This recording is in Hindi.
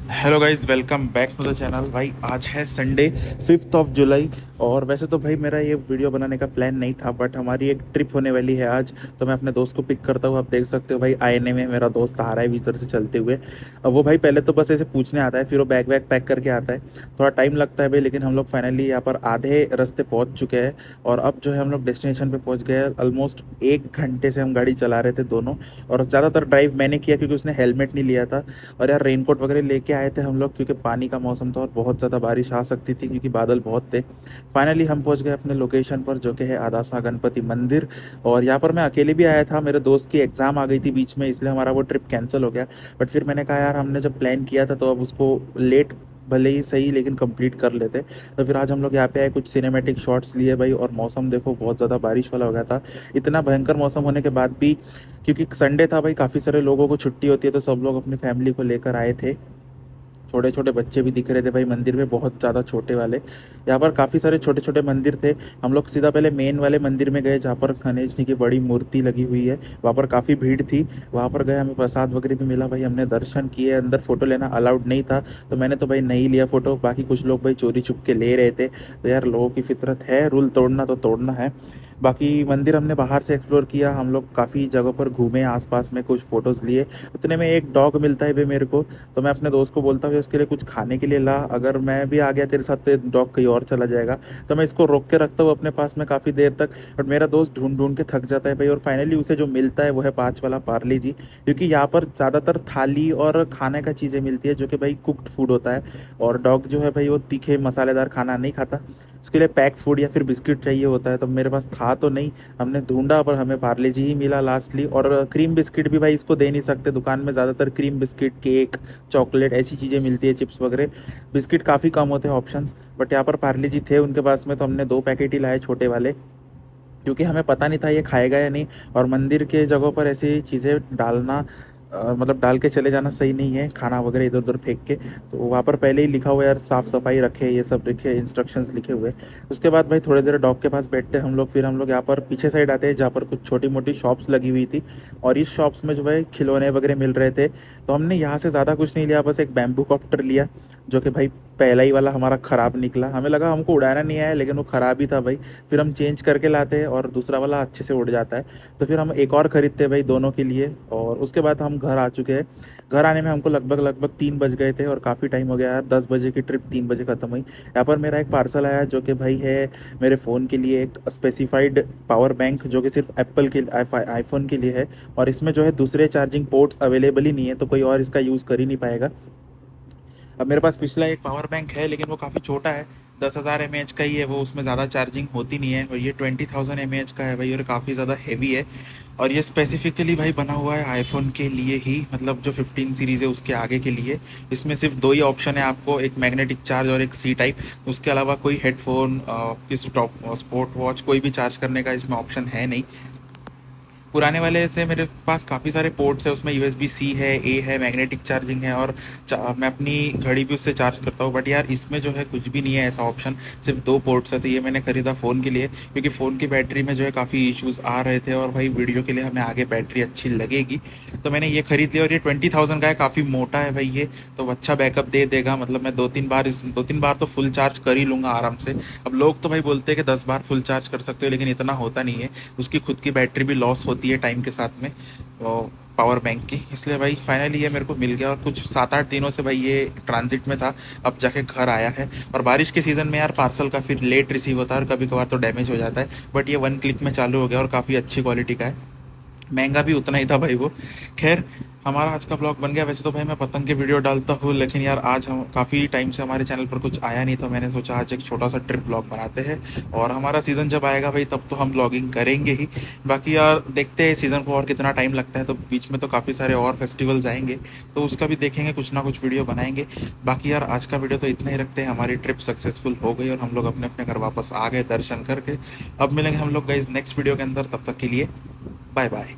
Hello guys, welcome back to the channel. भाई आज है संडे 5 जुलाई। और वैसे तो भाई मेरा ये वीडियो बनाने का प्लान नहीं था, बट हमारी एक ट्रिप होने वाली है आज। तो मैं अपने दोस्त को पिक करता हूँ। आप देख सकते हो भाई, आईने में मेरा दोस्त आ रहा है भीतर से चलते हुए। अब वो भाई पहले तो बस ऐसे पूछने आता है, फिर वो बैग वैग पैक करके आता है। थोड़ा टाइम लगता है भाई, लेकिन हम लोग फाइनली यहाँ पर आधे रास्ते पहुँच चुके हैं। और अब जो है हम लोग डेस्टिनेशन पे पहुँच गए हैं। ऑलमोस्ट 1 घंटे से हम गाड़ी चला रहे थे दोनों। और ज़्यादातर ड्राइव मैंने किया क्योंकि उसने हेलमेट नहीं लिया था। और यार रेनकोट वगैरह लेके आए थे हम लोग, क्योंकि पानी का मौसम था और बहुत ज़्यादा बारिश आ सकती थी क्योंकि बादल बहुत थे। फाइनली हम पहुंच गए अपने लोकेशन पर, जो कि है आदासा गणपति मंदिर। और यहाँ पर मैं अकेले भी आया था, मेरे दोस्त की एग्ज़ाम आ गई थी बीच में, इसलिए हमारा वो ट्रिप कैंसिल हो गया। बट फिर मैंने कहा यार, हमने जब प्लान किया था तो अब उसको लेट भले ही सही लेकिन कंप्लीट कर लेते। तो फिर आज हम लोग यहाँ पे आए, कुछ सिनेमैटिक शॉट्स लिए भाई। और मौसम देखो, बहुत ज़्यादा बारिश वाला हो गया था। इतना भयंकर मौसम होने के बाद भी, क्योंकि संडे था भाई, काफ़ी सारे लोगों को छुट्टी होती है, तो सब लोग अपनी फैमिली को लेकर आए थे। छोटे छोटे बच्चे भी दिख रहे थे भाई मंदिर में, बहुत ज़्यादा छोटे वाले। यहाँ पर काफ़ी सारे छोटे छोटे मंदिर थे। हम लोग सीधा पहले मेन वाले मंदिर में गए, जहाँ पर गणेश जी की बड़ी मूर्ति लगी हुई है। वहाँ पर काफ़ी भीड़ थी। वहाँ पर गए, हमें प्रसाद वगैरह भी मिला भाई, हमने दर्शन किए। अंदर फ़ोटो लेना अलाउड नहीं था, तो मैंने तो भाई नहीं लिया फ़ोटो। बाकी कुछ लोग भाई चोरी छुप के ले रहे थे। तो यार, लोगों की फितरत है, रूल तोड़ना तो तोड़ना है। बाकी मंदिर हमने बाहर से एक्सप्लोर किया, हम लोग काफ़ी जगह पर घूमे, आसपास में कुछ फ़ोटोज़ लिए। उतने में एक डॉग मिलता है भाई मेरे को। तो मैं अपने दोस्त को बोलता हूँ उसके लिए कुछ खाने के लिए ला, अगर मैं भी आ गया तेरे साथ तो डॉग कहीं और चला जाएगा। तो मैं इसको रोक के रखता हूँ अपने पास में काफ़ी देर तक। बट मेरा दोस्त ढूंढ ढूंढ के थक जाता है भाई, और फाइनली उसे जो मिलता है वो है 5 वाला पार्ले जी। क्योंकि यहाँ पर ज़्यादातर थाली और खाने का चीज़ें मिलती है, जो कि भाई कुक्ड फूड होता है। और डॉग जो है भाई, वो तीखे मसालेदार खाना नहीं खाता, उसके लिए पैक फूड या फिर बिस्किट चाहिए होता है। तो मेरे पास था तो नहीं, हमने ढूंढा, पर हमें पार्ले जी ही मिला लास्टली। और क्रीम बिस्किट भी भाई इसको दे नहीं सकते, दुकान में ज़्यादातर क्रीम बिस्किट, केक, चॉकलेट ऐसी चीज़ें मिलती है, चिप्स वगैरह। बिस्किट काफ़ी कम होते हैं ऑप्शंस। बट यहाँ पर पार्ले जी थे उनके पास में, तो हमने 2 पैकेट ही लाए छोटे वाले, क्योंकि हमें पता नहीं था ये खाएगा या नहीं। और मंदिर के जगहों पर ऐसी चीज़ें डालना, मतलब डाल के चले जाना सही नहीं है, खाना वगैरह इधर उधर फेंक के। तो वहाँ पर पहले ही लिखा हुआ है यार, साफ़ सफाई रखे, ये सब लिखे, इंस्ट्रक्शंस लिखे हुए। उसके बाद भाई थोड़ी देर डॉग के पास बैठते हम लोग, फिर हम लोग यहाँ पर पीछे साइड आते हैं, जहाँ पर कुछ छोटी मोटी शॉप्स लगी हुई थी। और इस शॉप्स में जो है खिलौने वगैरह मिल रहे थे। तो हमने यहाँ से ज़्यादा कुछ नहीं लिया, बस एक बैम्बू कॉप्टर लिया, जो कि भाई पहला ही वाला हमारा ख़राब निकला। हमें लगा हमको उड़ाना नहीं आया, लेकिन वो ख़राब ही था भाई। फिर हम चेंज करके लाते हैं और दूसरा वाला अच्छे से उड़ जाता है। तो फिर हम एक और ख़रीदते हैं भाई दोनों के लिए। और उसके बाद हम घर आ चुके हैं। घर आने में हमको लगभग लगभग 3 बज गए थे, और काफ़ी टाइम हो गया यार, 10 बजे की ट्रिप 3 बजे ख़त्म हुई। यहाँ पर मेरा एक पार्सल आया, जो कि भाई है मेरे फ़ोन के लिए एक स्पेसिफाइड पावर बैंक, जो कि सिर्फ एप्पल के आईफोन के लिए है। और इसमें जो है दूसरे चार्जिंग पोर्ट्स अवेलेबल ही नहीं है, तो कोई और इसका यूज़ कर ही नहीं पाएगा। अब मेरे पास पिछला एक पावर बैंक है, लेकिन वो काफ़ी छोटा है, 10,000 mAh का ही है वो, उसमें ज़्यादा चार्जिंग होती नहीं है। और ये 20,000 mAh का है भाई, और काफ़ी ज़्यादा हैवी है। और ये स्पेसिफिकली भाई बना हुआ है आईफोन के लिए ही, मतलब जो 15 सीरीज़ है उसके आगे के लिए। इसमें सिर्फ दो ही ऑप्शन है आपको, एक मैग्नेटिक चार्ज और एक सी टाइप। उसके अलावा कोई हेडफोन, किस टॉप स्पोर्ट वॉच, कोई भी चार्ज करने का इसमें ऑप्शन है नहीं। पुराने वाले से मेरे पास काफ़ी सारे पोर्ट्स है, उसमें यूएसबी सी है, ए है, मैग्नेटिक चार्जिंग है, और मैं अपनी घड़ी भी उससे चार्ज करता हूँ। बट यार, इसमें जो है कुछ भी नहीं है ऐसा ऑप्शन, सिर्फ 2 पोर्ट्स है। तो ये मैंने खरीदा फ़ोन के लिए, क्योंकि फ़ोन की बैटरी में जो है काफ़ी इश्यूज़ आ रहे थे, और भाई वीडियो के लिए हमें आगे बैटरी अच्छी लगेगी। तो मैंने ये खरीद लिया। और ये 20,000 का है, काफ़ी मोटा है भाई ये, तो अच्छा बैकअप दे देगा। मतलब मैं 2-3 बार तो फुल चार्ज कर ही लूँगा आराम से। अब लोग तो भाई बोलते हैं कि 10 बार फुल चार्ज कर सकते हो, लेकिन इतना होता नहीं है। उसकी खुद की बैटरी भी लॉस होती है टाइम के साथ में, पावर बैंक की। इसलिए भाई फाइनली ये मेरे को मिल गया, और कुछ 7-8 दिनों से भाई ये ट्रांजिट में था, अब जाके घर आया है। और बारिश के सीज़न में यार पार्सल का फिर लेट रिसीव होता है, और कभी कभार तो डैमेज हो जाता है। बट ये 1 क्लिक में चालू हो गया, और काफ़ी अच्छी क्वालिटी का है। महंगा भी उतना ही था भाई वो। खैर, हमारा आज का ब्लॉग बन गया। वैसे तो भाई मैं पतंग के वीडियो डालता हूँ, लेकिन यार आज हम काफ़ी टाइम से हमारे चैनल पर कुछ आया नहीं, तो मैंने सोचा आज एक छोटा सा ट्रिप ब्लॉग बनाते हैं। और हमारा सीज़न जब आएगा भाई, तब तो हम ब्लॉगिंग करेंगे ही। बाकी यार देखते हैं सीज़न को और कितना टाइम लगता है, तो बीच में तो काफ़ी सारे और फेस्टिवल्स आएंगे, तो उसका भी देखेंगे, कुछ ना कुछ वीडियो बनाएंगे। बाकी यार आज का वीडियो तो इतना ही रखते हैं। हमारी ट्रिप सक्सेसफुल हो गई, और हम लोग अपने अपने घर वापस आ गए दर्शन करके। अब मिलेंगे हम लोग गाइज नेक्स्ट वीडियो के अंदर, तब तक के लिए बाय बाय।